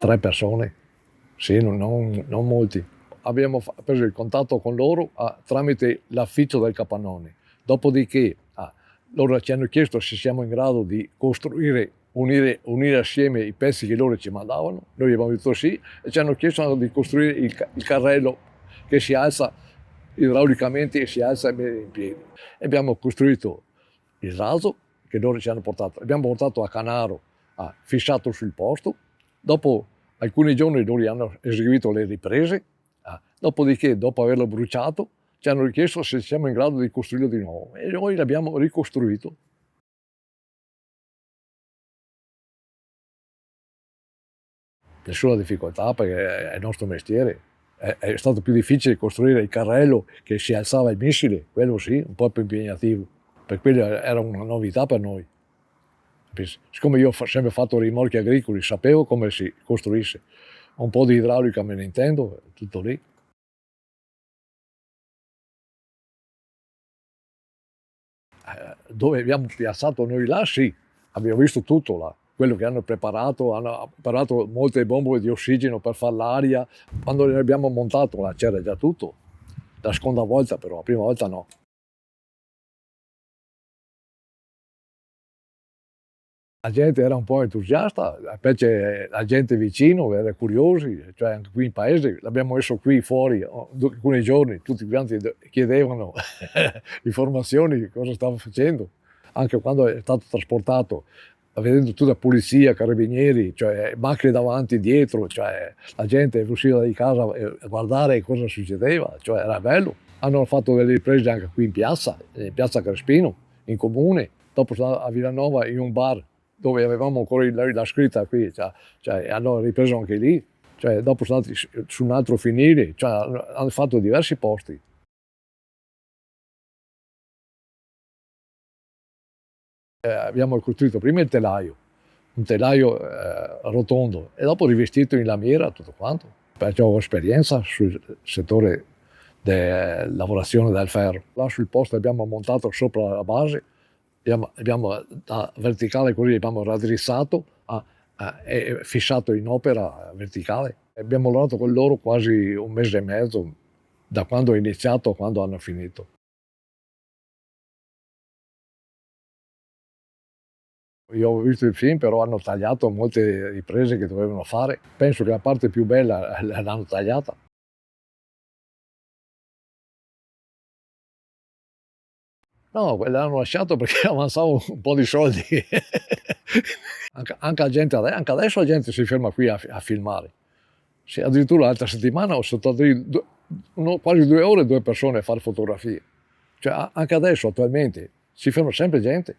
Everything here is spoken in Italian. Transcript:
3 persone, sì, non molti. Abbiamo preso il contatto con loro tramite l'afficio del capannone. Dopodiché loro ci hanno chiesto se siamo in grado di costruire, unire assieme i pezzi che loro ci mandavano. Noi abbiamo detto sì e ci hanno chiesto di costruire il carrello che si alza idraulicamente e si alza in piedi. E abbiamo costruito il raso che loro ci hanno portato. Abbiamo portato a Canaro, fissato sul posto. Dopo alcuni giorni loro hanno eseguito le riprese. Dopodiché, dopo averlo bruciato, ci hanno richiesto se siamo in grado di costruirlo di nuovo e noi l'abbiamo ricostruito. Nessuna difficoltà perché è il nostro mestiere. È stato più difficile costruire il carrello che si alzava il missile, quello sì, un po' più impegnativo. Per quello era una novità per noi. Siccome io ho sempre fatto rimorchi agricoli, sapevo come si costruisse. Un po' di idraulica me ne intendo, tutto lì. Dove abbiamo piazzato noi là, sì, abbiamo visto tutto là. Quello che hanno preparato molte bombole di ossigeno per far l'aria. Quando le abbiamo montato là c'era già tutto. La seconda volta però, la prima volta no. La gente era un po' entusiasta, invece la gente vicino era curiosi, cioè anche qui in paese, l'abbiamo messo qui fuori alcuni giorni, tutti quanti chiedevano informazioni di cosa stavo facendo. Anche quando è stato trasportato, vedendo tutta polizia, carabinieri, cioè macchine davanti e dietro, cioè la gente usciva di casa a guardare cosa succedeva, cioè era bello. Hanno fatto delle riprese anche qui in piazza Crespino, in comune, dopo a Villanova in un bar dove avevamo ancora la scritta qui, cioè hanno ripreso anche lì, cioè dopo sono andati su un altro finire, cioè hanno fatto diversi posti. Abbiamo costruito prima il telaio, un telaio rotondo e dopo rivestito in lamiera tutto quanto, perciò ho esperienza sul settore della lavorazione del ferro. Là sul posto abbiamo montato sopra la base, abbiamo da verticale così abbiamo raddrizzato e fissato in opera verticale. Abbiamo lavorato con loro quasi un mese e mezzo, da quando ho iniziato a quando hanno finito. Io ho visto il film, però hanno tagliato molte riprese che dovevano fare. Penso che la parte più bella l'hanno tagliata. No, l'hanno lasciato perché avanzava un po' di soldi. Anche adesso la gente si ferma qui a filmare. Sì, addirittura l'altra settimana ho stato lì quasi 2 ore, 2 persone a fare fotografie. Cioè anche adesso attualmente si ferma sempre gente.